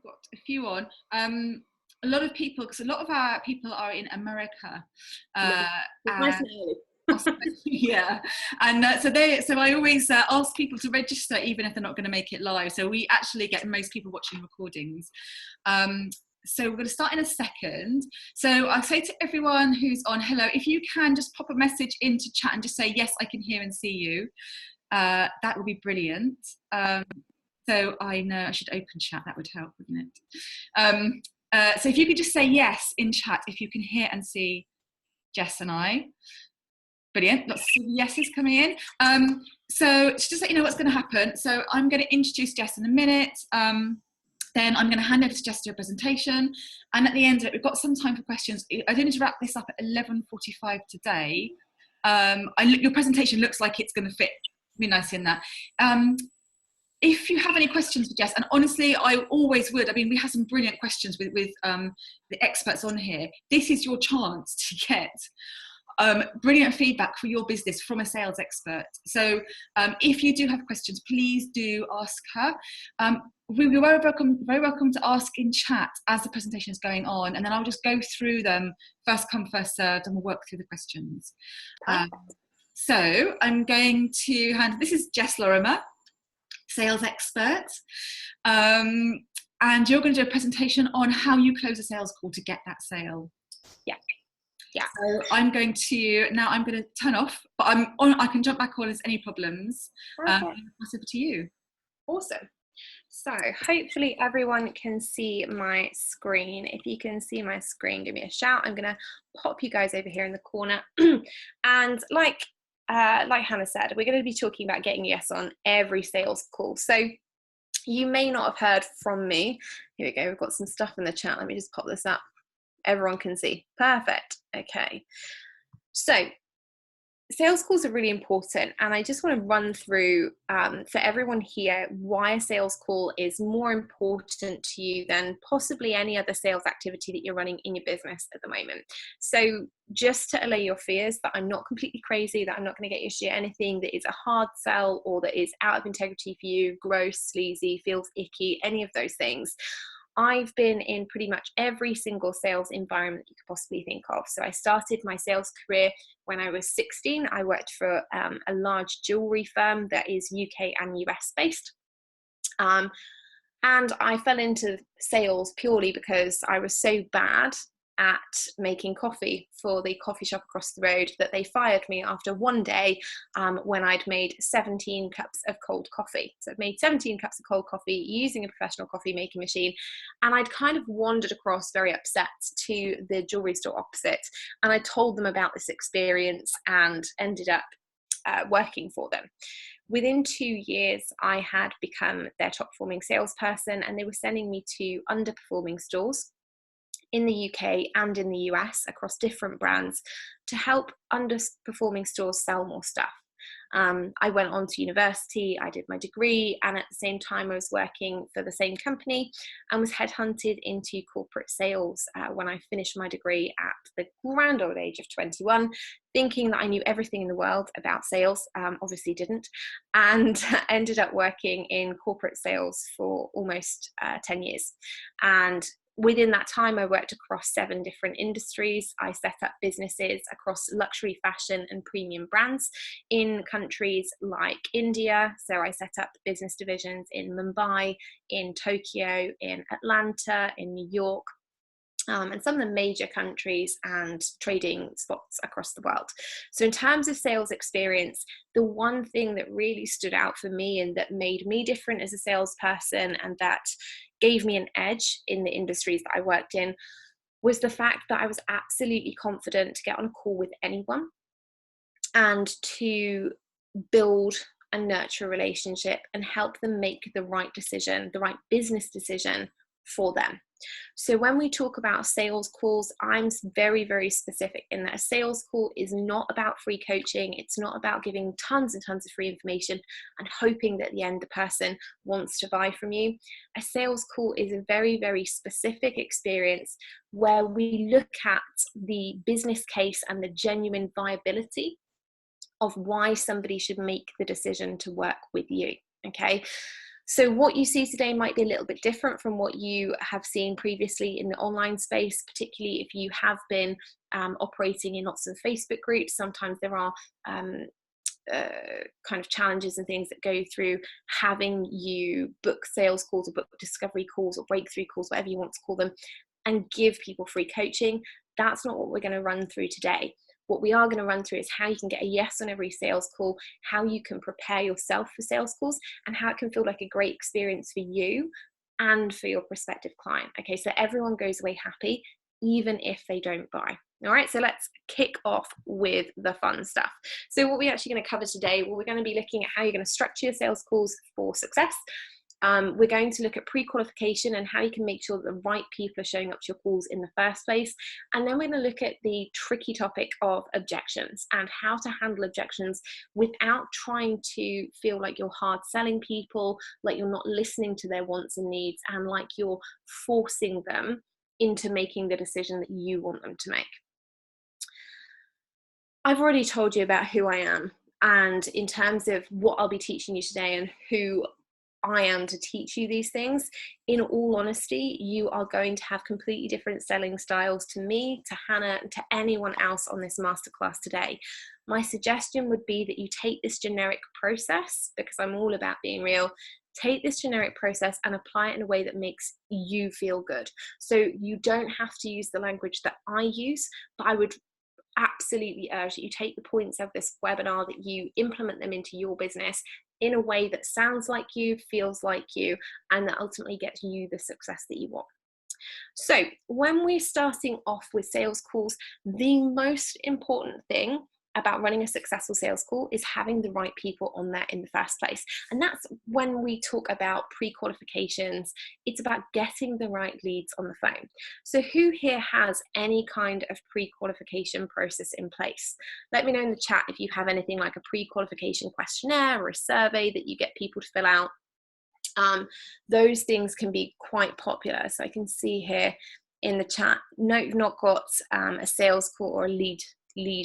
got a few on. A lot of people, because a lot of our people are in America. Nice and early. Yeah, and so I always ask people to register even if they're not going to make it live, so we actually get most people watching recordings. So we're going to start in a second. So I'll say to everyone who's on, hello, if you can just pop a message into chat and just say yes, I can hear and see you, that would be brilliant. So I know I should open chat, that would help, wouldn't it? So if you could just say yes in chat if you can hear and see Jess and I. Brilliant, lots of yeses coming in. So just to let you know what's going to happen, so I'm going to introduce Jess in a minute, then I'm going to hand over to Jess to do a presentation, and at the end of it we've got some time for questions. I do need to wrap this up at 11:45 today. Your presentation looks like it's going to fit really nicely in that. If you have any questions for Jess, and honestly I always would, I mean we have some brilliant questions with the experts on here. This is your chance to get brilliant feedback for your business from a sales expert. So if you do have questions, please do ask her. We're very welcome to ask in chat as the presentation is going on, and then I'll just go through them first come first served, and we'll work through the questions. So I'm going to hand, this is Jess Lorimer, sales expert, and you're going to do a presentation on how you close a sales call to get that sale. Yeah. So I'm going to turn off, but I'm on. I can jump back on if there's any problems. Pass over to you. Awesome. So hopefully everyone can see my screen. If you can see my screen, give me a shout. I'm going to pop you guys over here in the corner. And like Hannah said, we're going to be talking about getting yes on every sales call. So you may not have heard from me. Here we go. We've got some stuff in the chat. Let me just pop this up. Everyone can see. Perfect. Okay. So sales calls are really important, and I just want to run through for everyone here why a sales call is more important to you than possibly any other sales activity that you're running in your business at the moment. So just to allay your fears that I'm not completely crazy, that I'm not going to get you to do anything that is a hard sell or that is out of integrity for you, gross, sleazy, feels icky, any of those things. I've been in pretty much every single sales environment you could possibly think of. So I started my sales career when I was 16. I worked for a large jewelry firm that is UK and US based. And I fell into sales purely because I was so bad at making coffee for the coffee shop across the road that they fired me after one day when I'd made 17 cups of cold coffee. So I'd made 17 cups of cold coffee using a professional coffee making machine, and I'd kind of wandered across very upset to the jewelry store opposite, and I told them about this experience and ended up working for them. Within 2 years, I had become their top performing salesperson, and they were sending me to underperforming stores in the UK and in the US across different brands to help underperforming stores sell more stuff. I went on to university, I did my degree, and at the same time I was working for the same company and was headhunted into corporate sales when I finished my degree at the grand old age of 21, thinking that I knew everything in the world about sales. Obviously didn't, and ended up working in corporate sales for almost 10 years. And within that time, I worked across 7 different industries. I set up businesses across luxury fashion and premium brands in countries like India. So I set up business divisions in Mumbai, in Tokyo, in Atlanta, in New York, and some of the major countries and trading spots across the world. So in terms of sales experience, the one thing that really stood out for me and that made me different as a salesperson and that gave me an edge in the industries that I worked in was the fact that I was absolutely confident to get on a call with anyone and to build and nurture a relationship and help them make the right decision, the right business decision for them. So when we talk about sales calls, I'm very, very specific in that a sales call is not about free coaching. It's not about giving tons and tons of free information and hoping that at the end the person wants to buy from you. A sales call is a very, very specific experience where we look at the business case and the genuine viability of why somebody should make the decision to work with you. Okay. So what you see today might be a little bit different from what you have seen previously in the online space, particularly if you have been operating in lots of Facebook groups. Sometimes there are kind of challenges and things that go through having you book sales calls or book discovery calls or breakthrough calls, whatever you want to call them, and give people free coaching. That's not what we're going to run through today. What we are going to run through is how you can get a yes on every sales call, how you can prepare yourself for sales calls, and how it can feel like a great experience for you and for your prospective client. Okay, so everyone goes away happy, even if they don't buy. All right, so let's kick off with the fun stuff. So what we're actually going to cover today, well, we're going to be looking at how you're going to structure your sales calls for success. We're going to look at pre-qualification and how you can make sure that the right people are showing up to your calls in the first place. And then we're going to look at the tricky topic of objections and how to handle objections without trying to feel like you're hard selling people, like you're not listening to their wants and needs, and like you're forcing them into making the decision that you want them to make. I've already told you about who I am, and in terms of what I'll be teaching you today and who I am to teach you these things, in all honesty, you are going to have completely different selling styles to me, to Hannah, and to anyone else on this masterclass today. My suggestion would be that you take this generic process, because I'm all about being real, take this generic process and apply it in a way that makes you feel good. So you don't have to use the language that I use, but I would absolutely urge that you take the points of this webinar, that you implement them into your business in a way that sounds like you, feels like you, and that ultimately gets you the success that you want. So when we're starting off with sales calls, the most important thing about running a successful sales call is having the right people on there in the first place. And that's when we talk about pre-qualifications, it's about getting the right leads on the phone. So who here has any kind of pre-qualification process in place? Let me know in the chat if you have anything like a pre-qualification questionnaire or a survey that you get people to fill out. Those things can be quite popular. So I can see here in the chat, no, you've not got a sales call or a lead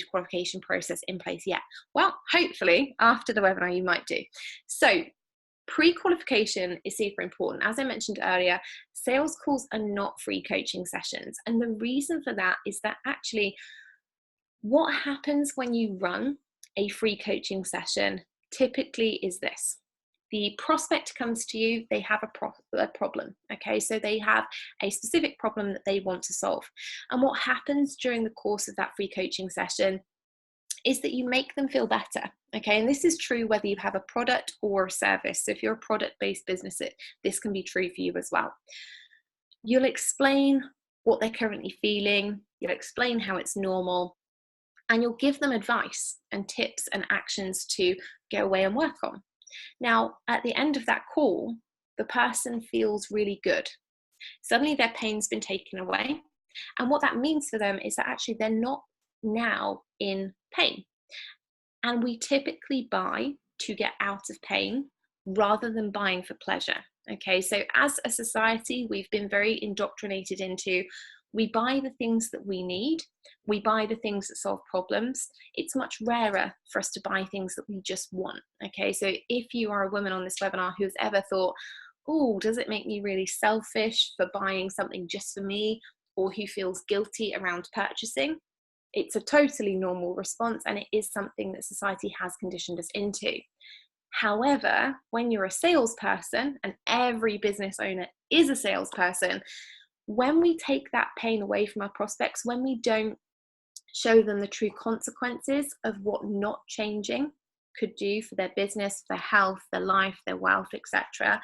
qualification process in place yet. Well, hopefully after the webinar you might do. So pre-qualification is super important. As I mentioned earlier, sales calls are not free coaching sessions. And the reason for that is that actually what happens when you run a free coaching session typically is this. The prospect comes to you, they have a problem, okay? So they have a specific problem that they want to solve. And what happens during the course of that free coaching session is that you make them feel better, okay? And this is true whether you have a product or a service. So if you're a product-based business, this can be true for you as well. You'll explain what they're currently feeling, you'll explain how it's normal, and you'll give them advice and tips and actions to go away and work on. Now, at the end of that call, the person feels really good. Suddenly their pain's been taken away. And what that means for them is that actually they're not now in pain. And we typically buy to get out of pain rather than buying for pleasure. Okay, so as a society, we've been very indoctrinated into we buy the things that we need, we buy the things that solve problems. It's much rarer for us to buy things that we just want, okay? So if you are a woman on this webinar who's ever thought, oh, does it make me really selfish for buying something just for me, or who feels guilty around purchasing, it's a totally normal response, and it is something that society has conditioned us into. However, when you're a salesperson, and every business owner is a salesperson, when we take that pain away from our prospects, when we don't show them the true consequences of what not changing could do for their business, their health, their life, their wealth, etc.,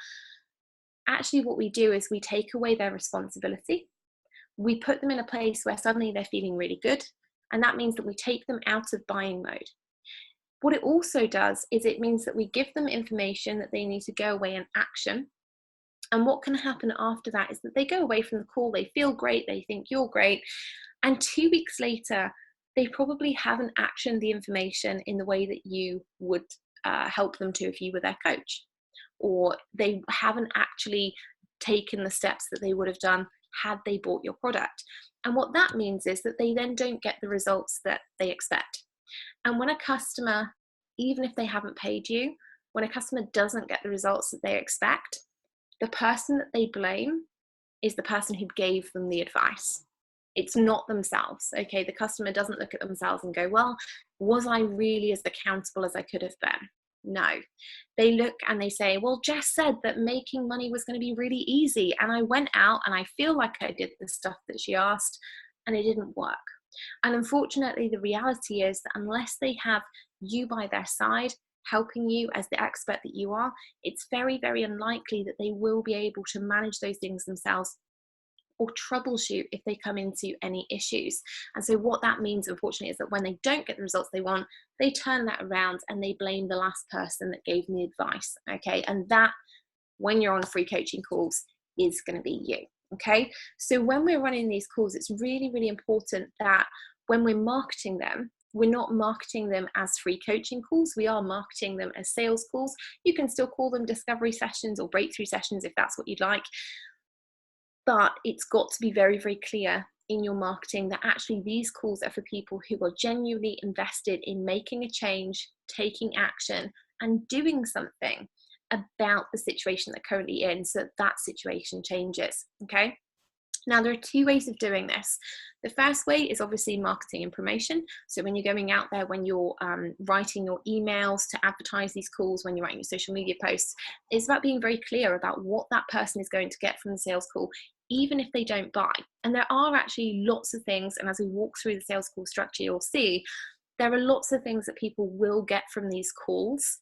actually what we do is we take away their responsibility. We put them in a place where suddenly they're feeling really good, and that means that we take them out of buying mode. What it also does is it means that we give them information that they need to go away and action. And what can happen after that is that they go away from the call, they feel great, they think you're great, and 2 weeks later, they probably haven't actioned the information in the way that you would help them to if you were their coach, or they haven't actually taken the steps that they would have done had they bought your product. And what that means is that they then don't get the results that they expect. And when a customer, even if they haven't paid you, when a customer doesn't get the results that they expect, the person that they blame is the person who gave them the advice. It's not themselves, okay? The customer doesn't look at themselves and go, well, was I really as accountable as I could have been? No. They look and they say, well, Jess said that making money was going to be really easy, and I went out and I feel like I did the stuff that she asked and it didn't work. And unfortunately, the reality is that unless they have you by their side, helping you as the expert that you are, it's very, very unlikely that they will be able to manage those things themselves or troubleshoot if they come into any issues. And so what that means, unfortunately, is that when they don't get the results they want, they turn that around and they blame the last person that gave them the advice, okay? And that, when you're on free coaching calls, is going to be you, okay? So when we're running these calls, it's really, really important that when we're marketing them, we're not marketing them as free coaching calls. We are marketing them as sales calls. You can still call them discovery sessions or breakthrough sessions if that's what you'd like. But it's got to be very, very clear in your marketing that actually these calls are for people who are genuinely invested in making a change, taking action, and doing something about the situation they're currently in so that situation changes, okay? Now, there are two ways of doing this. The first way is obviously marketing and promotion. So when you're going out there, when you're writing your emails to advertise these calls, when you're writing your social media posts, it's about being very clear about what that person is going to get from the sales call, even if they don't buy. And there are actually lots of things, and as we walk through the sales call structure, you'll see there are lots of things that people will get from these calls,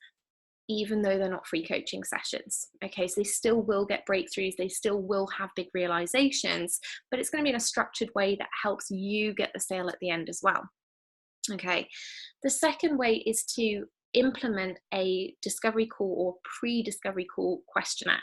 even though they're not free coaching sessions. Okay, so they still will get breakthroughs, they still will have big realizations, but it's going to be in a structured way that helps you get the sale at the end as well. Okay, the second way is to implement a discovery call or pre-discovery call questionnaire.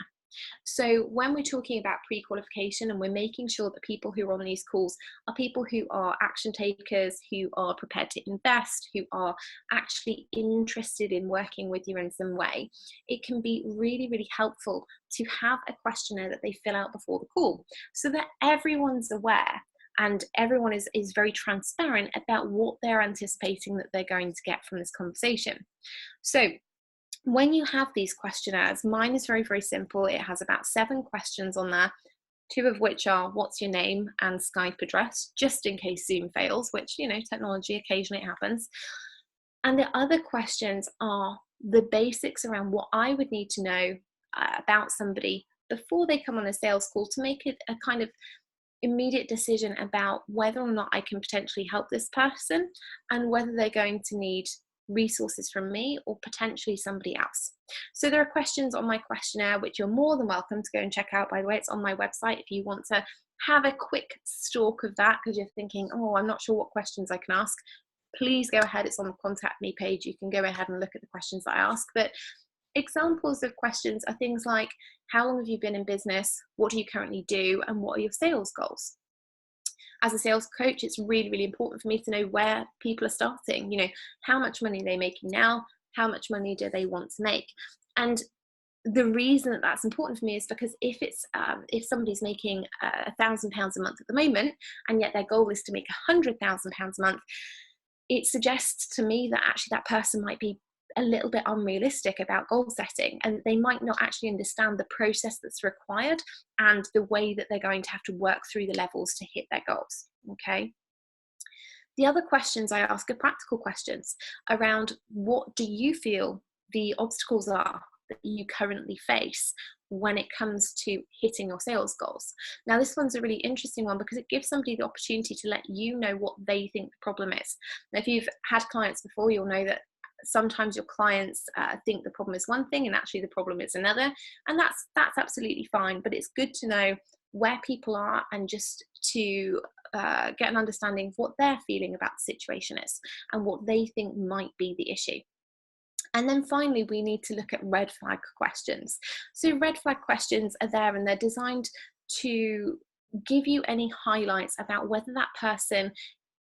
So when we're talking about pre-qualification and we're making sure that people who are on these calls are people who are action takers, who are prepared to invest, who are actually interested in working with you in some way, it can be really, really helpful to have a questionnaire that they fill out before the call so that everyone's aware and everyone is very transparent about what they're anticipating that they're going to get from this conversation. So when you have these questionnaires, mine is very, very simple. It has about 7 questions on there, 2 of which are what's your name and Skype address, just in case Zoom fails, which, you know, technology, occasionally it happens. And the other questions are the basics around what I would need to know about somebody before they come on a sales call to make it a kind of immediate decision about whether or not I can potentially help this person and whether they're going to need resources from me or potentially somebody else. So there are questions on my questionnaire which you're more than welcome to go and check out. By the way, it's on my website if you want to have a quick stalk of that because you're thinking, oh, I'm not sure what questions I can ask. Please go ahead, it's on the contact me page. You can go ahead and look at the questions that I ask. But examples of questions are things like, how long have you been in business? What do you currently do? And what are your sales goals? As a sales coach, it's really, really important for me to know where people are starting. You know, how much money are they making now? How much money do they want to make? And the reason that that's important for me is because if somebody's making £1,000 a month at the moment, and yet their goal is to make £100,000 a month, it suggests to me that actually that person might be a little bit unrealistic about goal setting, and they might not actually understand the process that's required and the way that they're going to have to work through the levels to hit their goals. Okay. The other questions I ask are practical questions around what do you feel the obstacles are that you currently face when it comes to hitting your sales goals. Now, this one's a really interesting one because it gives somebody the opportunity to let you know what they think the problem is. Now, if you've had clients before, you'll know that sometimes your clients think the problem is one thing and actually the problem is another, and that's absolutely fine, but it's good to know where people are and just to get an understanding of what they're feeling about the situation is and what they think might be the issue. And then finally, we need to look at red flag questions. So red flag questions are there and they're designed to give you any highlights about whether that person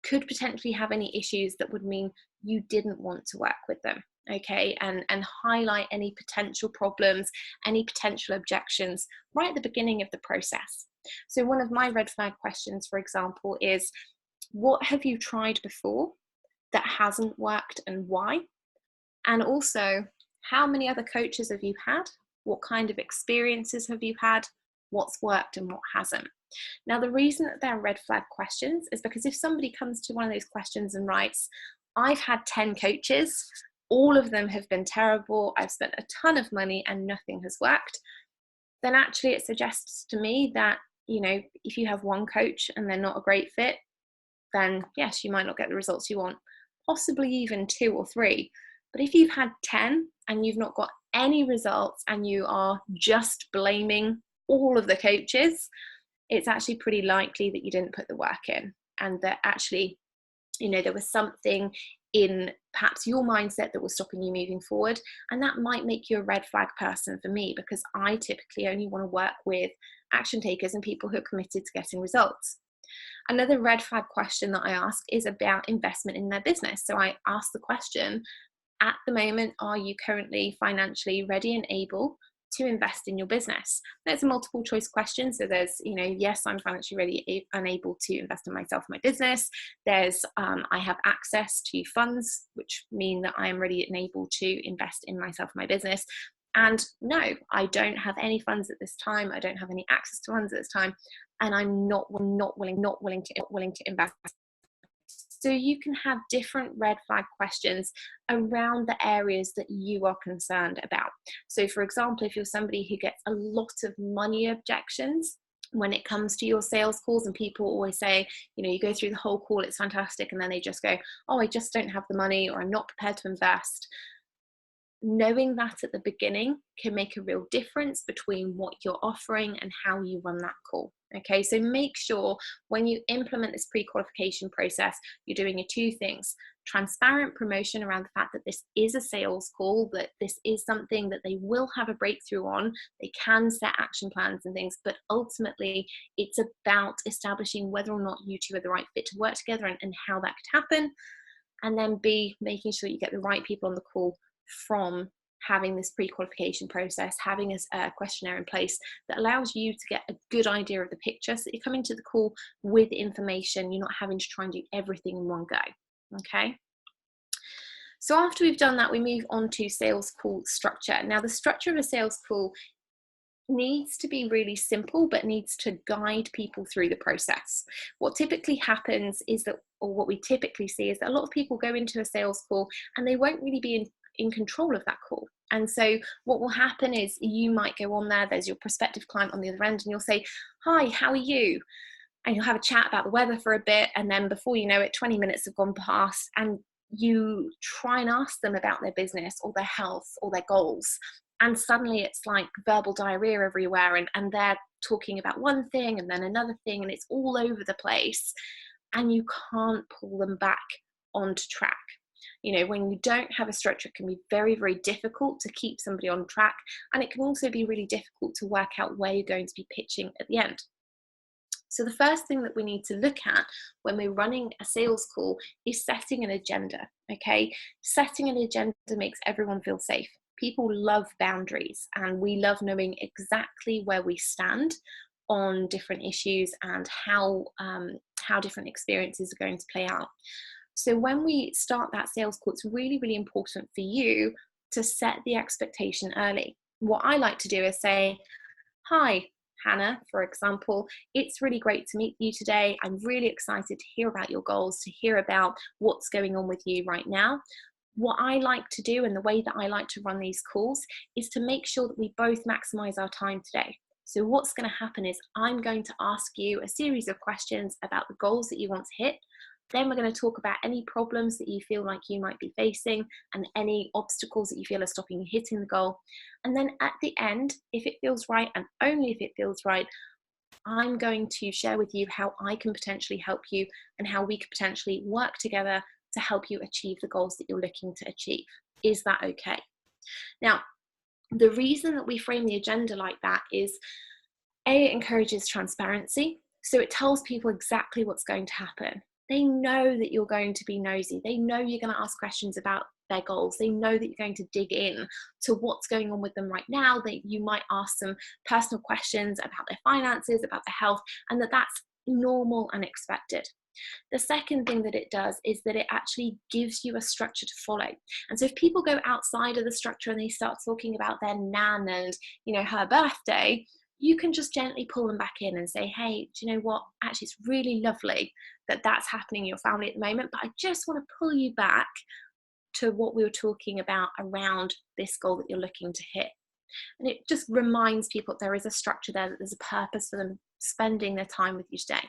could potentially have any issues that would mean you didn't want to work with them, okay, and highlight any potential problems, any potential objections right at the beginning of the process. So one of my red flag questions, for example, is what have you tried before that hasn't worked and why? And also, How many other coaches have you had? What kind of experiences have you had? What's worked and what hasn't? Now, the reason that they're red flag questions is because if somebody comes to one of those questions and writes, I've had 10 coaches, all of them have been terrible, I've spent a ton of money and nothing has worked, then actually it suggests to me that, you know, if you have one coach and they're not a great fit, then yes, you might not get the results you want, possibly even 2 or 3. But if you've had 10 and you've not got any results and you are just blaming all of the coaches, it's actually pretty likely that you didn't put the work in, and that actually, you know, there was something in perhaps your mindset that was stopping you moving forward. And that might make you a red flag person for me, because I typically only want to work with action takers and people who are committed to getting results. Another red flag question that I ask is about investment in their business. So I ask the question, at the moment, are you currently financially ready and able to invest in your business? There's a multiple choice question. So there's, you know, yes, I'm financially ready and able to invest in myself and my business. There's, I have access to funds, which mean that I am ready and able to invest in myself and my business. And no, I don't have any funds at this time. I don't have any access to funds at this time. And I'm not willing to invest. So you can have different red flag questions around the areas that you are concerned about. So for example, if you're somebody who gets a lot of money objections when it comes to your sales calls, and people always say, you know, you go through the whole call, it's fantastic, and then they just go, oh, I just don't have the money, or I'm not prepared to invest. Knowing that at the beginning can make a real difference between what you're offering and how you run that call. Okay, so make sure when you implement this pre-qualification process, you're doing your 2 things: transparent promotion around the fact that this is a sales call, that this is something that they will have a breakthrough on, they can set action plans and things, but ultimately it's about establishing whether or not you two are the right fit to work together, and how that could happen. And then B, making sure you get the right people on the call from having this pre-qualification process, having a questionnaire in place that allows you to get a good idea of the picture, so that you're coming to the call with information, you're not having to try and do everything in one go. Okay, so after we've done that, we move on to sales call structure. Now, the structure of a sales call needs to be really simple, but needs to guide people through the process. What typically happens is that, or what we typically see, is that a lot of people go into a sales call and they won't really be in control of that call. And so what will happen is you might go on there's your prospective client on the other end, and you'll say, hi, how are you? And you'll have a chat about the weather for a bit, and then before you know it, 20 minutes have gone past, and you try and ask them about their business or their health or their goals, and suddenly it's like verbal diarrhea everywhere, and they're talking about one thing and then another thing, and it's all over the place, and you can't pull them back onto track. You know, when you don't have a structure, it can be very, very difficult to keep somebody on track, and it can also be really difficult to work out where you're going to be pitching at the end. So the first thing that we need to look at when we're running a sales call is setting an agenda. Okay, setting an agenda makes everyone feel safe. People love boundaries, and we love knowing exactly where we stand on different issues and how different experiences are going to play out. So when we start that sales call, it's really, really important for you to set the expectation early. What I like to do is say, hi, Hannah, for example, it's really great to meet you today. I'm really excited to hear about your goals, to hear about what's going on with you right now. What I like to do, and the way that I like to run these calls, is to make sure that we both maximize our time today. So what's going to happen is I'm going to ask you a series of questions about the goals that you want to hit. Then we're going to talk about any problems that you feel like you might be facing and any obstacles that you feel are stopping you hitting the goal. And then at the end, if it feels right, and only if it feels right, I'm going to share with you how I can potentially help you and how we could potentially work together to help you achieve the goals that you're looking to achieve. Is that okay? Now, the reason that we frame the agenda like that is, A, it encourages transparency. So it tells people exactly what's going to happen. They know that you're going to be nosy. They know you're going to ask questions about their goals. They know that you're going to dig in to what's going on with them right now, that you might ask some personal questions about their finances, about their health, and that's normal and expected. The second thing that it does is that it actually gives you a structure to follow. And so if people go outside of the structure and they start talking about their nan and, you know, her birthday, you can just gently pull them back in and say, hey, do you know what? Actually, it's really lovely that that's happening in your family at the moment, but I just want to pull you back to what we were talking about around this goal that you're looking to hit. And it just reminds people that there is a structure there, that there's a purpose for them spending their time with you today.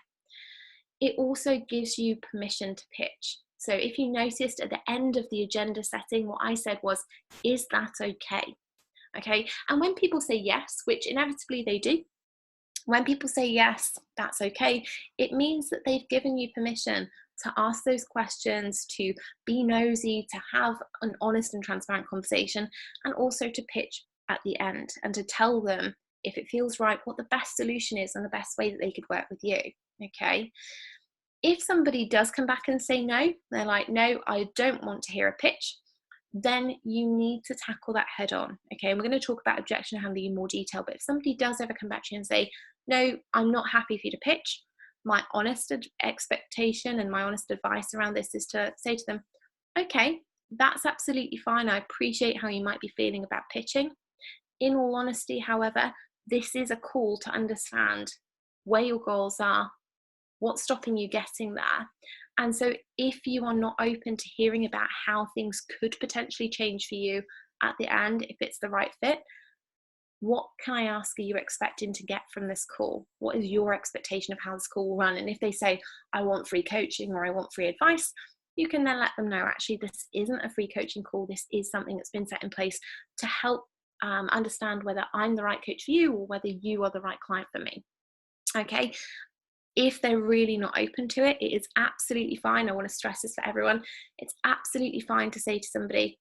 It also gives you permission to pitch. So if you noticed at the end of the agenda setting, what I said was, is that okay? Okay. And when people say yes, which inevitably they do, when people say yes, that's okay, it means that they've given you permission to ask those questions, to be nosy, to have an honest and transparent conversation, and also to pitch at the end and to tell them, if it feels right, what the best solution is and the best way that they could work with you. Okay. If somebody does come back and say no, they're like, no, I don't want to hear a pitch, then you need to tackle that head on. Okay, and we're going to talk about objection handling in more detail, but if somebody does ever come back to you and say, no, I'm not happy for you to pitch, my honest expectation and my honest advice around this is to say to them, okay, that's absolutely fine. I appreciate how you might be feeling about pitching. In all honesty, however, this is a call to understand where your goals are, what's stopping you getting there. And so if you are not open to hearing about how things could potentially change for you at the end, if it's the right fit, what can I ask, are you expecting to get from this call? What is your expectation of how this call will run? And if they say, I want free coaching or I want free advice, you can then let them know, actually, this isn't a free coaching call. This is something that's been set in place to help understand whether I'm the right coach for you or whether you are the right client for me. Okay. If they're really not open to it, it is absolutely fine. I want to stress this for everyone. It's absolutely fine to say to somebody,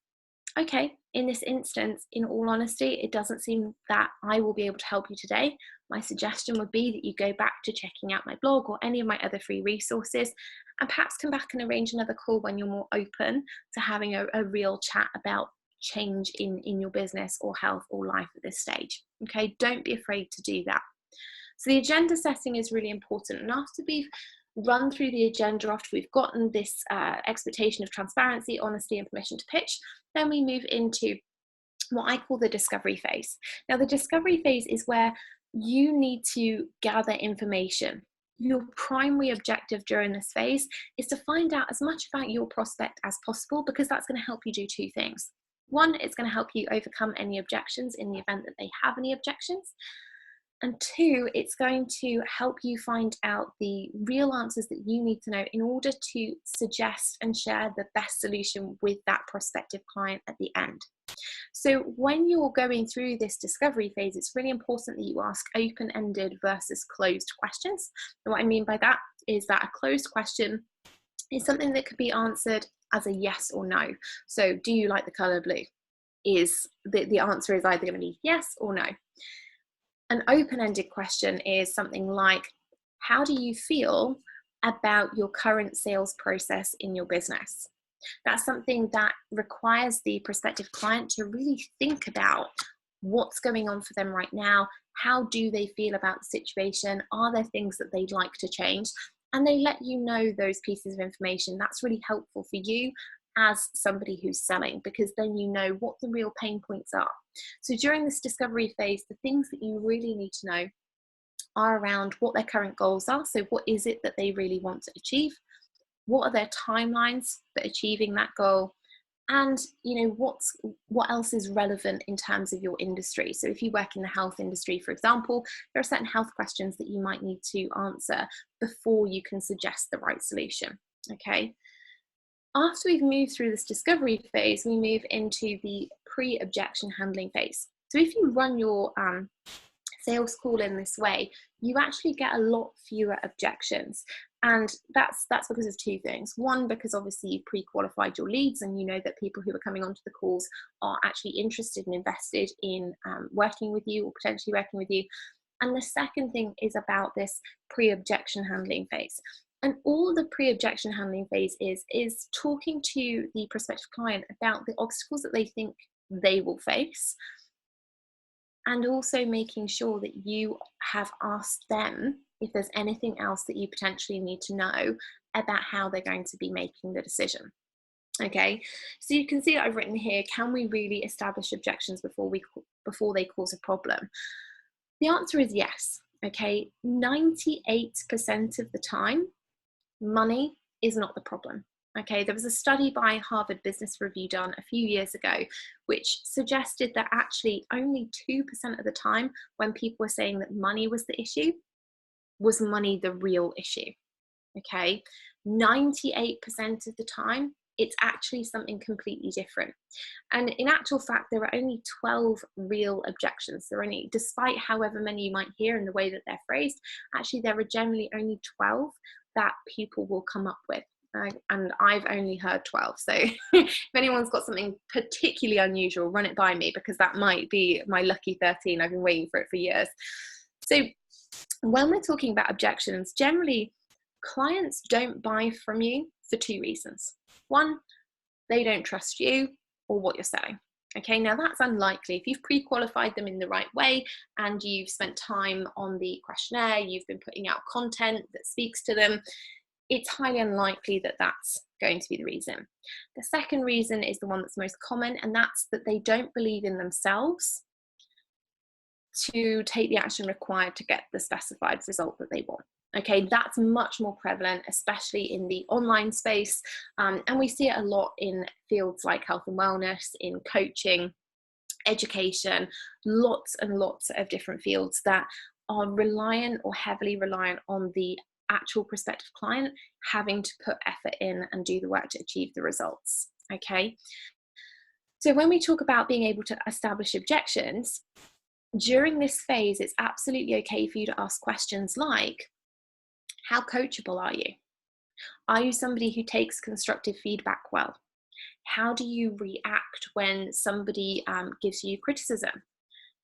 okay, in this instance, in all honesty, it doesn't seem that I will be able to help you today. My suggestion would be that you go back to checking out my blog or any of my other free resources, and perhaps come back and arrange another call when you're more open to having a real chat about change in your business or health or life at this stage. Okay, don't be afraid to do that. So the agenda setting is really important. And after we've run through the agenda, after we've gotten this expectation of transparency, honesty, and permission to pitch, then we move into what I call the discovery phase. Now, the discovery phase is where you need to gather information. Your primary objective during this phase is to find out as much about your prospect as possible, because that's going to help you do two things. One, it's going to help you overcome any objections in the event that they have any objections. And two, it's going to help you find out the real answers that you need to know in order to suggest and share the best solution with that prospective client at the end. So when you're going through this discovery phase, it's really important that you ask open-ended versus closed questions. And what I mean by that is that a closed question is something that could be answered as a yes or no. So do you like the color blue? Is the answer is either going to be yes or no. An open-ended question is something like, how do you feel about your current sales process in your business? That's something that requires the prospective client to really think about what's going on for them right now. How do they feel about the situation? Are there things that they'd like to change? And they let you know those pieces of information. That's really helpful for you as somebody who's selling, because then you know what the real pain points are. So during this discovery phase, the things that you really need to know are around what their current goals are. So what is it that they really want to achieve? What are their timelines for achieving that goal? And what else is relevant in terms of your industry? So if you work in the health industry, for example, there are certain health questions that you might need to answer before you can suggest the right solution. Okay. After we've moved through this discovery phase, we move into the pre-objection handling phase. So if you run your sales call in this way, you actually get a lot fewer objections. And that's because of two things. One, because obviously you've pre-qualified your leads and you know that people who are coming onto the calls are actually interested and invested in working with you or potentially working with you. And the second thing is about this pre-objection handling phase. And all the pre-objection handling phase is talking to the prospective client about the obstacles that they think they will face, and also making sure that you have asked them if there's anything else that you potentially need to know about how they're going to be making the decision. Okay, so you can see that I've written here, can we really establish objections before they cause a problem? The answer is yes. Okay, 98% of the time, money is not the problem. Okay, there was a study by Harvard Business Review done a few years ago, which suggested that actually only 2% of the time when people were saying that money was the issue, was money the real issue. Okay, 98% of the time, it's actually something completely different. And in actual fact, there are only 12 real objections. There are only, despite however many you might hear in the way that they're phrased, actually there are generally only 12 that people will come up with. And I've only heard 12. So if anyone's got something particularly unusual, run it by me, because that might be my lucky 13. I've been waiting for it for years. So when we're talking about objections, generally clients don't buy from you for two reasons. One, they don't trust you or what you're selling. Okay, now that's unlikely. If you've pre-qualified them in the right way and you've spent time on the questionnaire, you've been putting out content that speaks to them, it's highly unlikely that that's going to be the reason. The second reason is the one that's most common, and that's that they don't believe in themselves to take the action required to get the specified result that they want. Okay, that's much more prevalent, especially in the online space. And we see it a lot in fields like health and wellness, in coaching, education, lots and lots of different fields that are reliant or heavily reliant on the actual prospective client having to put effort in and do the work to achieve the results. Okay, so when we talk about being able to establish objections, during this phase, it's absolutely okay for you to ask questions like, how coachable are you? Are you somebody who takes constructive feedback well? How do you react when somebody gives you criticism?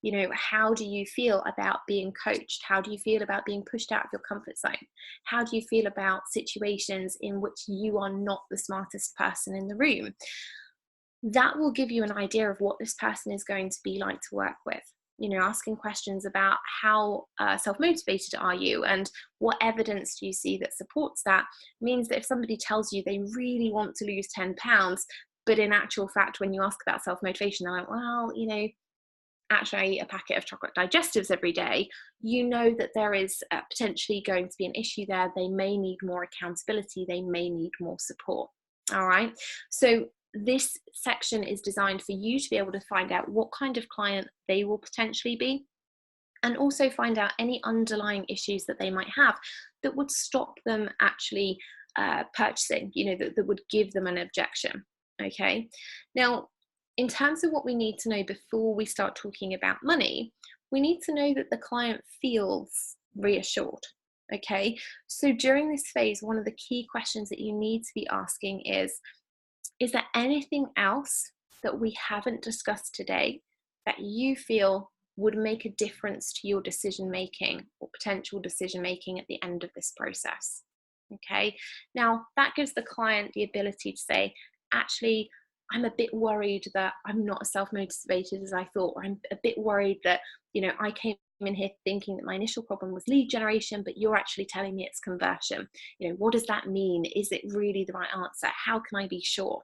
You know, how do you feel about being coached? How do you feel about being pushed out of your comfort zone? How do you feel about situations in which you are not the smartest person in the room? That will give you an idea of what this person is going to be like to work with. You know, asking questions about how self-motivated are you and what evidence do you see that supports that means that if somebody tells you they really want to lose 10 pounds, but in actual fact, when you ask about self-motivation, they're like, well, you know, actually I eat a packet of chocolate digestives every day, you know that there is potentially going to be an issue there. They may need more accountability. They may need more support. All right. So this section is designed for you to be able to find out what kind of client they will potentially be, and also find out any underlying issues that they might have that would stop them actually purchasing, you know, that would give them an objection. Okay. Now, in terms of what we need to know before we start talking about money, we need to know that the client feels reassured. Okay. So during this phase, one of the key questions that you need to be asking is there anything else that we haven't discussed today that you feel would make a difference to your decision making or potential decision making at the end of this process? Okay, now that gives the client the ability to say, actually, I'm a bit worried that I'm not as self-motivated as I thought, or I'm a bit worried that, you know, I came in here thinking that my initial problem was lead generation, but you're actually telling me it's conversion. You know, what does that mean? Is it really the right answer? How can I be sure?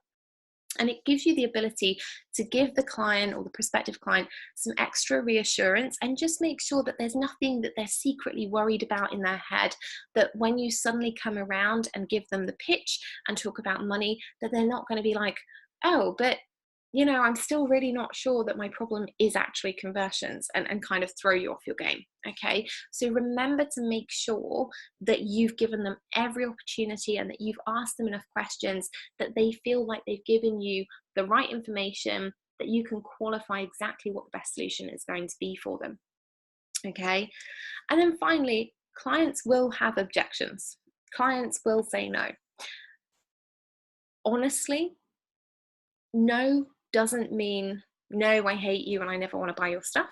And it gives you the ability to give the client or the prospective client some extra reassurance, and just make sure that there's nothing that they're secretly worried about in their head, that when you suddenly come around and give them the pitch and talk about money, that they're not going to be like, oh, but you know, I'm still really not sure that my problem is actually conversions, and kind of throw you off your game. Okay, so remember to make sure that you've given them every opportunity and that you've asked them enough questions that they feel like they've given you the right information, that you can qualify exactly what the best solution is going to be for them. Okay, and then finally, clients will have objections. Clients will say no. Honestly, no doesn't mean no, I hate you and I never want to buy your stuff.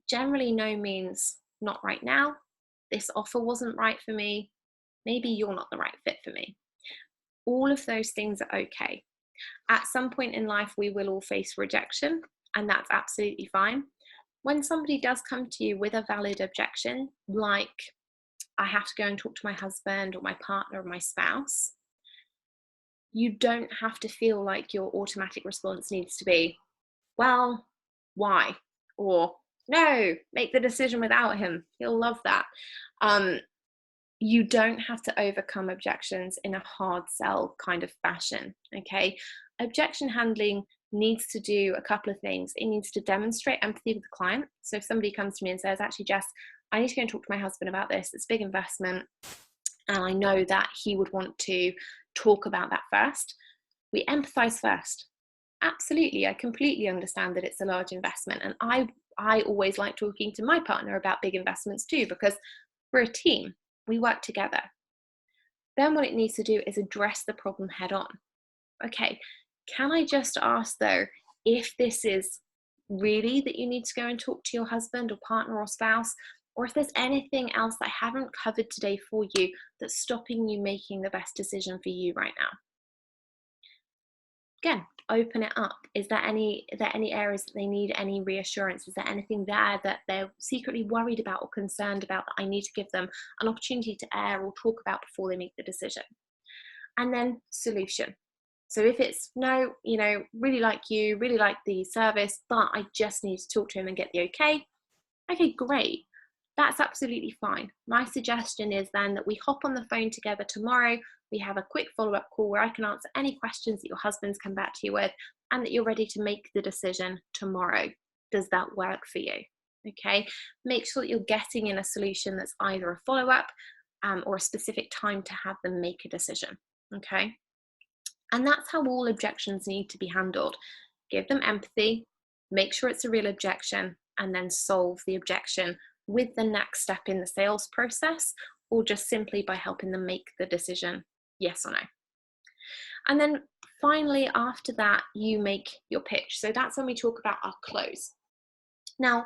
Generally, no means not right now. This offer wasn't right for me. Maybe you're not the right fit for me. All of those things are okay. At some point in life, we will all face rejection, and that's absolutely fine. When somebody does come to you with a valid objection, like I have to go and talk to my husband or my partner or my spouse, you don't have to feel like your automatic response needs to be, well, why? Or, no, make the decision without him. He'll love that. You don't have to overcome objections in a hard sell kind of fashion, okay? Objection handling needs to do a couple of things. It needs to demonstrate empathy with the client. So if somebody comes to me and says, actually, Jess, I need to go and talk to my husband about this. It's a big investment, and I know that he would want to talk about that first. We empathize first. Absolutely, I completely understand that it's a large investment, and I always like talking to my partner about big investments too, because we're a team, we work together. Then what it needs to do is address the problem head on. Okay, can I just ask though, if this is really that you need to go and talk to your husband or partner or spouse, or if there's anything else that I haven't covered today for you that's stopping you making the best decision for you right now? Again, open it up. Is there any areas that they need any reassurance? Is there anything there that they're secretly worried about or concerned about that I need to give them an opportunity to air or talk about before they make the decision? And then solution. So if it's, no, you know, really like you, really like the service, but I just need to talk to him and get the okay. Okay, great. That's absolutely fine. My suggestion is then that we hop on the phone together tomorrow. We have a quick follow-up call where I can answer any questions that your husband's come back to you with, and that you're ready to make the decision tomorrow. Does that work for you? Okay, make sure that you're getting in a solution that's either a follow-up or a specific time to have them make a decision. Okay, and that's how all objections need to be handled. Give them empathy, make sure it's a real objection, and then solve the objection with the next step in the sales process, or just simply by helping them make the decision, yes or no. And then finally, after that, you make your pitch. So that's when we talk about our close. Now,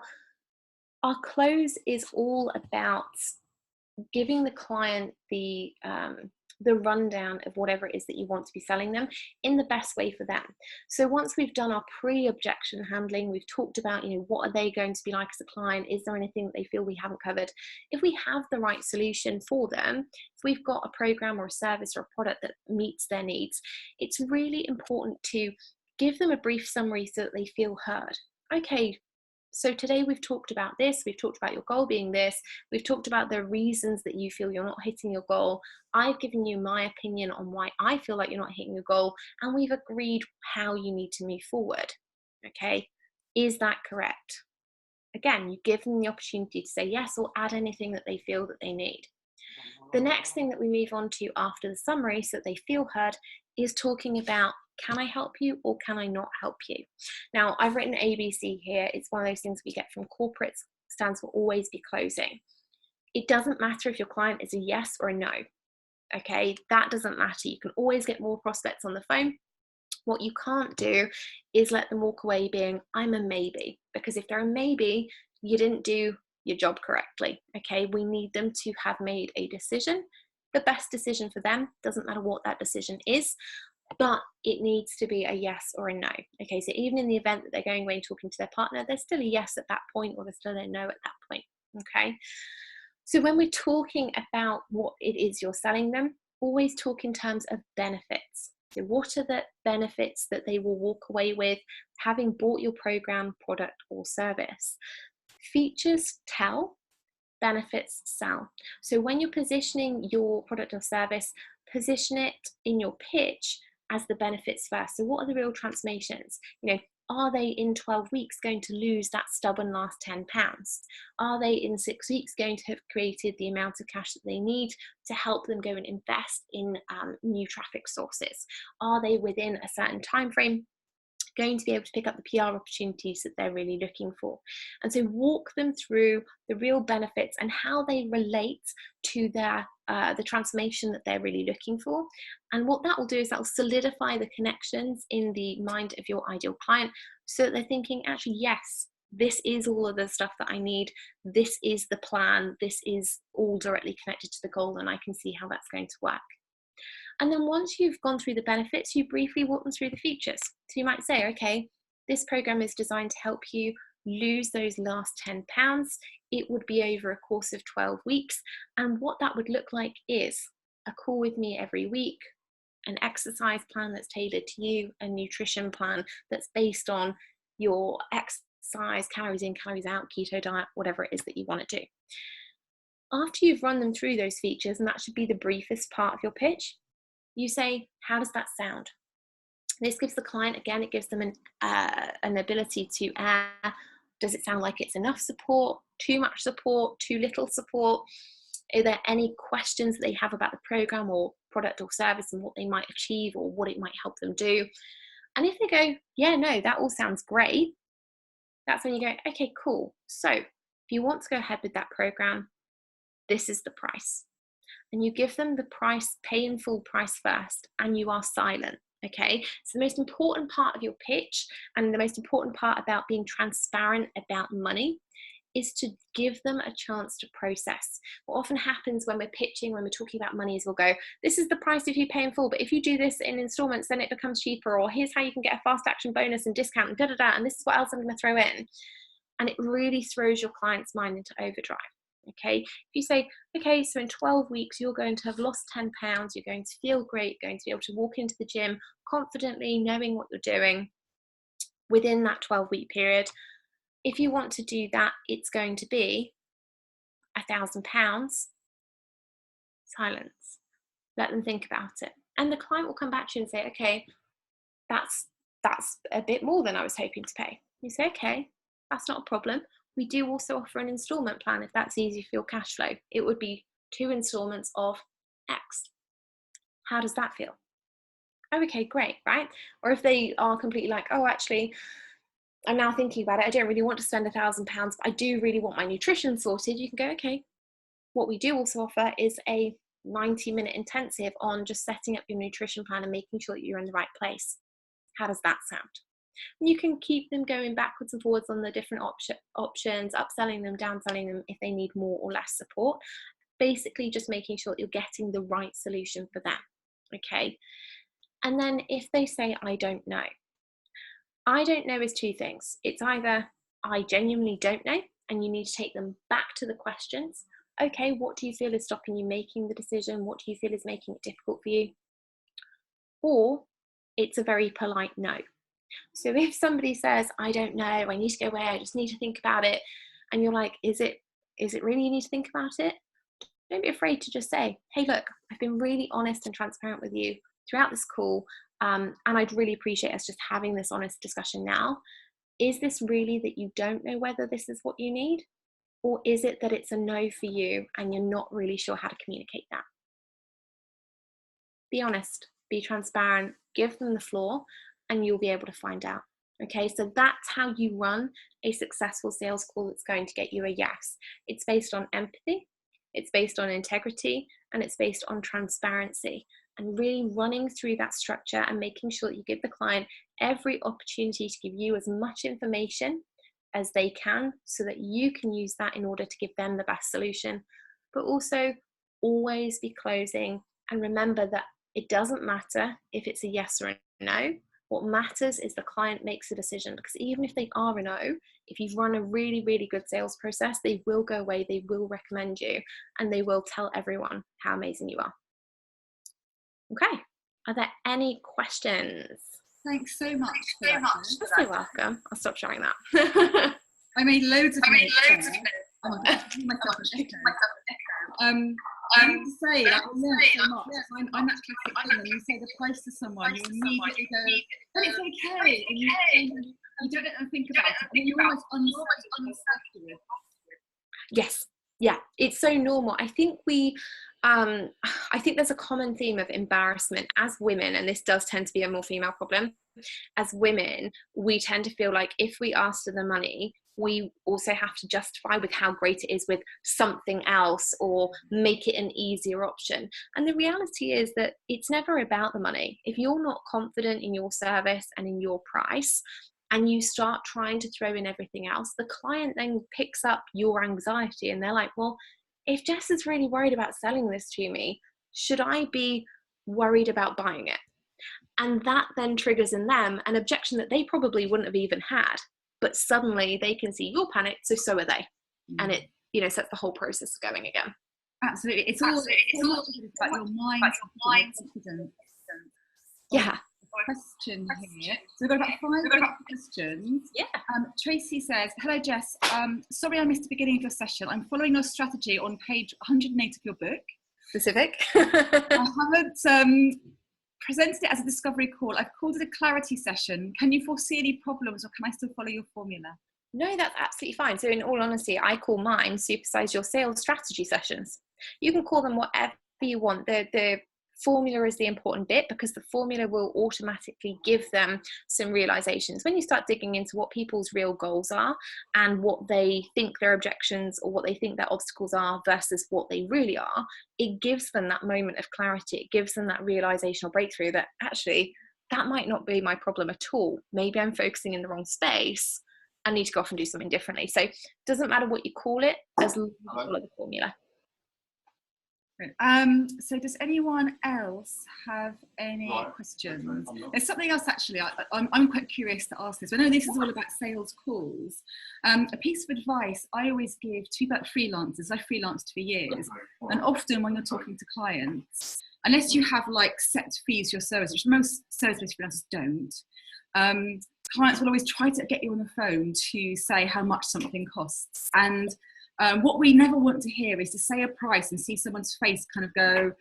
our close is all about giving the client the rundown of whatever it is that you want to be selling them in the best way for them. So once we've done our pre-objection handling, we've talked about, you know, what are they going to be like as a client? Is there anything that they feel we haven't covered? If we have the right solution for them, if we've got a program or a service or a product that meets their needs, it's really important to give them a brief summary so that they feel heard. Okay, so today we've talked about this, we've talked about your goal being this, we've talked about the reasons that you feel you're not hitting your goal. I've given you my opinion on why I feel like you're not hitting your goal, and we've agreed how you need to move forward. Okay, is that correct? Again, you give them the opportunity to say yes or add anything that they feel that they need. The next thing that we move on to after the summary, so that they feel heard, is talking about, can I help you or can I not help you? Now, I've written ABC here. It's one of those things we get from corporates, stands for always be closing. It doesn't matter if your client is a yes or a no. Okay, that doesn't matter. You can always get more prospects on the phone. What you can't do is let them walk away being, I'm a maybe, because if they're a maybe, you didn't do your job correctly. Okay, we need them to have made a decision, the best decision for them. Doesn't matter what that decision is, but it needs to be a yes or a no. Okay, so even in the event that they're going away and talking to their partner, there's still a yes at that point, or there's still a no at that point. Okay, so when we're talking about what it is you're selling them, always talk in terms of benefits. So what are the benefits that they will walk away with having bought your program, product, or service? Features tell, benefits sell. So when you're positioning your product or service, position it in your pitch as the benefits first. So what are the real transformations? You know, are they in 12 weeks going to lose that stubborn last 10 pounds? Are they in 6 weeks going to have created the amount of cash that they need to help them go and invest in new traffic sources? Are they within a certain time frame going to be able to pick up the PR opportunities that they're really looking for? And so walk them through the real benefits and how they relate to their the transformation that they're really looking for. And what that will do is that will solidify the connections in the mind of your ideal client, so that they're thinking, actually, yes, this is all of the stuff that I need. This is the plan. This is all directly connected to the goal, and I can see how that's going to work. And then once you've gone through the benefits, you briefly walk them through the features. So you might say, okay, this program is designed to help you lose those last 10 pounds, it would be over a course of 12 weeks. And what that would look like is a call with me every week, an exercise plan that's tailored to you, a nutrition plan that's based on your exercise, calories in, calories out, keto diet, whatever it is that you want to do. After you've run them through those features, and that should be the briefest part of your pitch, you say, how does that sound? This gives the client, again, it gives them an ability to does it sound like it's enough support, too much support, too little support? Are there any questions that they have about the program or product or service and what they might achieve or what it might help them do? And if they go, yeah, no, that all sounds great, that's when you go, okay, cool. So if you want to go ahead with that program, this is the price. And you give them the price, pay in full price first, and you are silent. Okay, so the most important part of your pitch and the most important part about being transparent about money is to give them a chance to process. What often happens when we're pitching, when we're talking about money, is we'll go, this is the price if you pay in full, but if you do this in installments, then it becomes cheaper, or here's how you can get a fast action bonus and discount and da-da-da, and this is what else I'm going to throw in. And it really throws your client's mind into overdrive. Okay, if you say, okay, so in 12 weeks, you're going to have lost 10 pounds, you're going to feel great, you're going to be able to walk into the gym confidently, knowing what you're doing within that 12-week period. If you want to do that, it's going to be £1,000. Silence. Let them think about it. And the client will come back to you and say, okay, that's a bit more than I was hoping to pay. You say, okay, that's not a problem. We do also offer an installment plan if that's easy for your cash flow. It would be 2 installments of X. How does that feel? Oh, okay, great, right? Or if they are completely like, oh, actually, I'm now thinking about it, I don't really want to spend £1,000, but I do really want my nutrition sorted, you can go, okay, what we do also offer is a 90-minute intensive on just setting up your nutrition plan and making sure that you're in the right place. How does that sound? And you can keep them going backwards and forwards on the different options, upselling them, downselling them if they need more or less support. Basically just making sure that you're getting the right solution for them, okay? And then if they say, I don't know is 2 things. It's either I genuinely don't know, and you need to take them back to the questions. Okay, what do you feel is stopping you making the decision? What do you feel is making it difficult for you? Or it's a very polite no. So if somebody says, I don't know, I need to go away, I just need to think about it, and you're like, is it really you need to think about it? Don't be afraid to just say, hey, look, I've been really honest and transparent with you throughout this call, and I'd really appreciate us just having this honest discussion now. Is this really that you don't know whether this is what you need? Or is it that it's a no for you and you're not really sure how to communicate that? Be honest, be transparent, give them the floor, and you'll be able to find out. Okay, so that's how you run a successful sales call that's going to get you a yes. It's based on empathy, it's based on integrity, and it's based on transparency. And really running through that structure and making sure that you give the client every opportunity to give you as much information as they can so that you can use that in order to give them the best solution. But also always be closing, and remember that it doesn't matter if it's a yes or a no. What matters is the client makes a decision, because even if they are a no, if you've run a really, really good sales process, they will go away, they will recommend you, and they will tell everyone how amazing you are. Okay, are there any questions? Thanks so much. You're so welcome. I'll stop sharing that. I made loads of notes. Oh my gosh, I myself an echo. I need to say that I learned so much. I'm that classic thing when you say the price to someone, you immediately go, but it's okay, and you don't think about it, and you're almost unstuck. Yes, yeah, it's so normal. I think there's a common theme of embarrassment as women, and this does tend to be a more female problem. As women, we tend to feel like if we ask for the money, we also have to justify with how great it is with something else or make it an easier option. And the reality is that it's never about the money. If you're not confident in your service and in your price, and you start trying to throw in everything else, the client then picks up your anxiety and they're like, well, if Jess is really worried about selling this to me, should I be worried about buying it? And that then triggers in them an objection that they probably wouldn't have even had. but suddenly they can see you're panicked, so are they. And it, you know, sets the whole process going again. Absolutely. It's all about your mind, confidence. Yeah. Question here. So we've got about 5 questions. Yeah. Tracy says, hello Jess, sorry I missed the beginning of your session. I'm following your strategy on page 108 of your book. Specific. I haven't presented it as a discovery call. I've called it a clarity session. Can you foresee any problems, or can I still follow your formula? No, that's absolutely fine. So in all honesty, I call mine supersize your sales strategy sessions. You can call them whatever you want. The formula is the important bit, because the formula will automatically give them some realizations. When you start digging into what people's real goals are and what they think their objections or what they think their obstacles are versus what they really are, it gives them that moment of clarity. It gives them that realization or breakthrough that actually that might not be my problem at all. Maybe I'm focusing in the wrong space. I need to go off and do something differently. So it doesn't matter what you call it, as long as you follow the formula. So does anyone else have any questions? There's something else actually, I'm quite curious to ask this. I know this is all about sales calls. A piece of advice I always give to people like freelancers, I've freelanced for years, and often when you're talking to clients, unless you have like set fees for your service, which most service-based freelancers don't, clients will always try to get you on the phone to say how much something costs. And what we never want to hear is to say a price and see someone's face kind of go,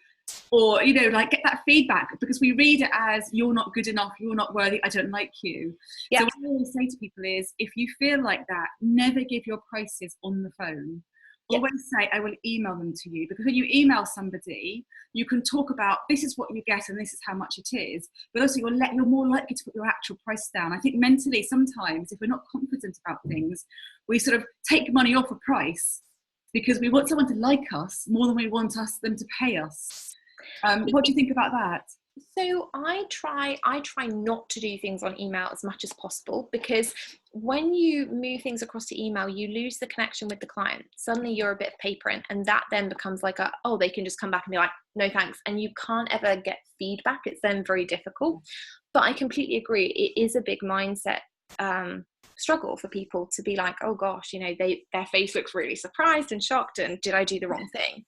or, you know, like get that feedback, because we read it as you're not good enough, you're not worthy, I don't like you. Yeah. So what I always say to people is, if you feel like that, never give your prices on the phone. Yeah. Always say, I will email them to you, because when you email somebody, you can talk about this is what you get and this is how much it is, but also you're more likely to put your actual price down. I think mentally sometimes if we're not confident about things, we sort of take money off a price because we want someone to like us more than we want them to pay us. What do you think about that? So I try not to do things on email as much as possible, because when you move things across to email, you lose the connection with the client. Suddenly you're a bit of paper, and that then becomes like they can just come back and be like, no thanks. And you can't ever get feedback. It's then very difficult. But I completely agree. It is a big mindset struggle for people to be like, oh gosh, you know, their face looks really surprised and shocked, and did I do the wrong thing?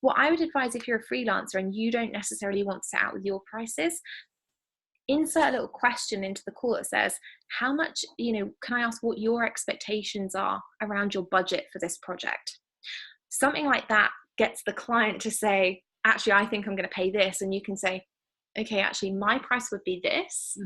What I would advise, if you're a freelancer and you don't necessarily want to set out with your prices, insert a little question into the call that says, how much, you know, can I ask what your expectations are around your budget for this project? Something like that gets the client to say, actually, I think I'm going to pay this. And you can say, okay, actually, my price would be this,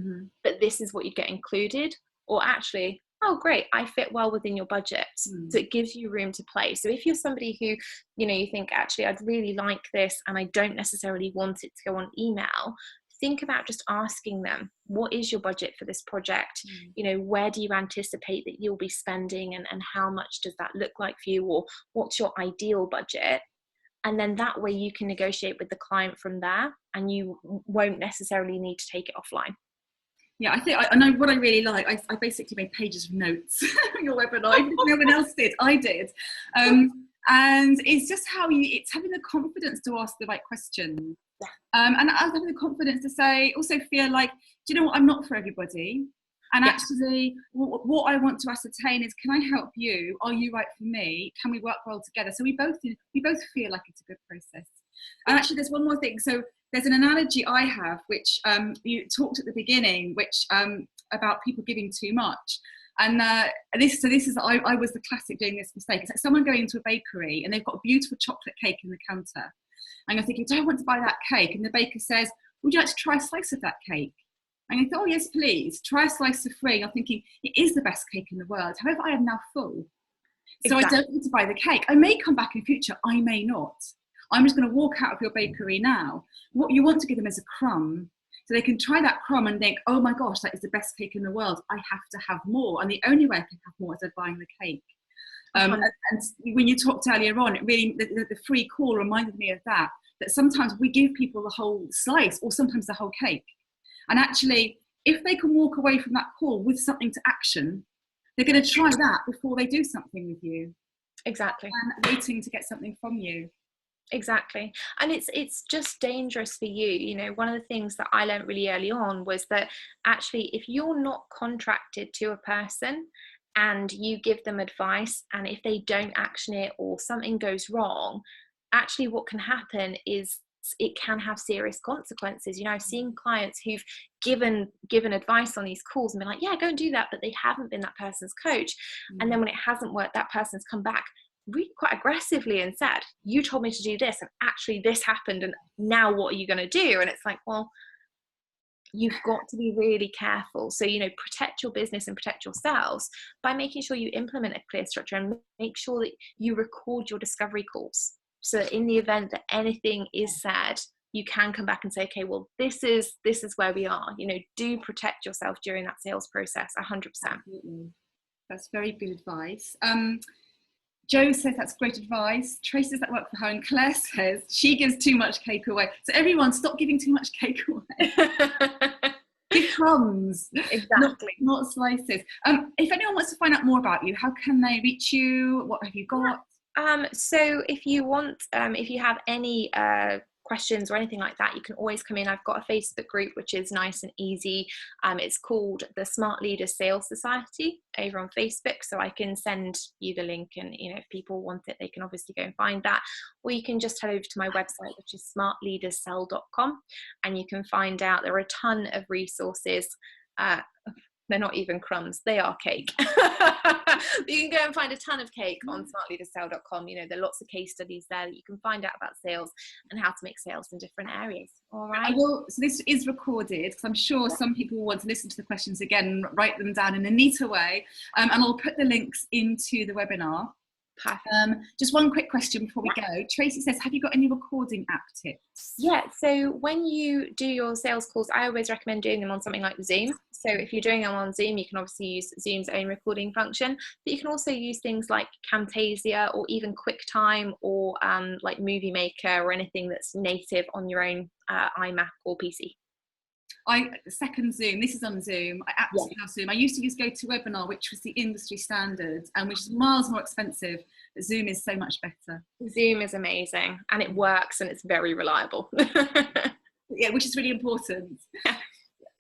but this is what you get included. Or actually, oh, great, I fit well within your budget. So it gives you room to play. So if you're somebody who, you know, you think, actually, I'd really like this and I don't necessarily want it to go on email, think about just asking them, what is your budget for this project? You know, where do you anticipate that you'll be spending, and how much does that look like for you? Or what's your ideal budget? And then that way you can negotiate with the client from there, and you won't necessarily need to take it offline. Yeah, I think I know what I really like. I basically made pages of notes on your webinar. No one else did. I did. And it's just it's having the confidence to ask the right questions. And having the confidence to say, also feel like, do you know what, I'm not for everybody. And actually, what I want to ascertain is, can I help you? Are you right for me? Can we work well together? So we both feel like it's a good process. And actually, there's one more thing. So there's an analogy I have, which you talked at the beginning, which about people giving too much. And this is I was the classic doing this mistake. It's like someone going into a bakery and they've got a beautiful chocolate cake in the counter, and you're thinking, do I want to buy that cake? And the baker says, would you like to try a slice of that cake? And you think, oh yes, please, try a slice for free. I'm thinking, it is the best cake in the world. However, I am now full. So exactly. I don't need to buy the cake. I may come back in future, I may not. I'm just going to walk out of your bakery now. What you want to give them is a crumb. So they can try that crumb and think, oh my gosh, that is the best cake in the world. I have to have more. And the only way I can have more is by buying the cake. And when you talked earlier on, it really, the free call reminded me of that sometimes we give people the whole slice or sometimes the whole cake. And actually, if they can walk away from that call with something to action, they're going to try that before they do something with you. Exactly. And waiting to get something from you. Exactly. And it's just dangerous for you. You know, one of the things that I learned really early on was that actually, if you're not contracted to a person and you give them advice, and if they don't action it or something goes wrong, actually what can happen is it can have serious consequences. You know, I've seen clients who've given advice on these calls and been like, yeah, go and do that, but they haven't been that person's coach. And then when it hasn't worked, that person's come back really quite aggressively and said, you told me to do this, and actually this happened, and now what are you going to do? And it's like, well, you've got to be really careful. So, you know, protect your business and protect yourselves by making sure you implement a clear structure and make sure that you record your discovery calls. So that in the event that anything is said, you can come back and say, okay, well, this is where we are. You know, do protect yourself during that sales process, 100%. Absolutely. That's very good advice. Jo says that's great advice. Trace says that worked for her, and Claire says she gives too much cake away. So everyone, stop giving too much cake away. Give crumbs, Exactly. not slices. If anyone wants to find out more about you, how can they reach you? What have you got? So if you want, if you have any questions or anything like that, you can always come in. I've got a Facebook group which is nice and easy. It's called the Smart Leaders Sales Society over on Facebook, so I can send you the link, and you know, if people want it, they can obviously go and find that, or you can just head over to my website, which is smartleaderssell.com, and you can find out there are a ton of resources. They're not even crumbs, they are cake. You can go and find a ton of cake on smartleaderssell.com. You know, there are lots of case studies there that you can find out about sales and how to make sales in different areas. All right. So this is recorded, because I'm sure some people want to listen to the questions again and write them down in a neater way. And I'll put the links into the webinar. Perfect. Just one quick question before we go. Tracy says, have you got any recording app tips? Yeah, so when you do your sales calls, I always recommend doing them on something like Zoom. So if you're doing them on Zoom, you can obviously use Zoom's own recording function, but you can also use things like Camtasia or even QuickTime or like Movie Maker or anything that's native on your own iMac or PC. I second Zoom. This is on Zoom. I absolutely love Zoom. I used to use GoToWebinar, which was the industry standard and which is miles more expensive, but Zoom is so much better. Zoom is amazing, and it works, and it's very reliable. Yeah, which is really important.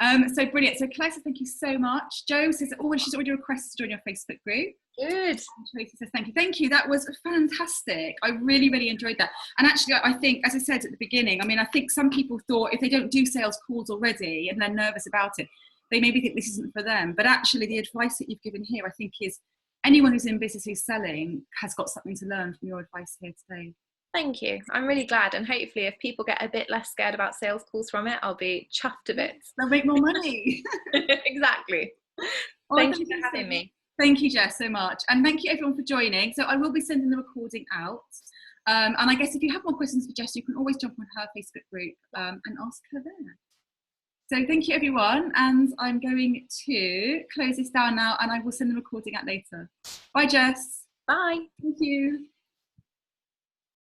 So brilliant. So Claire says thank you so much. Jo says, oh, she's already requested to join your Facebook group. Good. Tracy says thank you. Thank you. That was fantastic. I really, really enjoyed that. And actually, I think, as I said at the beginning, I mean, I think some people thought if they don't do sales calls already and they're nervous about it, they maybe think this isn't for them. But actually, the advice that you've given here, I think, is anyone who's in business who's selling has got something to learn from your advice here today. Thank you. I'm really glad, and hopefully if people get a bit less scared about sales calls from it, I'll be chuffed a bit. They'll make more money. Exactly. Thank you for having me. Thank you, Jess, so much. And thank you everyone for joining. So I will be sending the recording out. And I guess if you have more questions for Jess, you can always jump on her Facebook group and ask her there. So thank you everyone. And I'm going to close this down now, and I will send the recording out later. Bye, Jess. Bye. Thank you.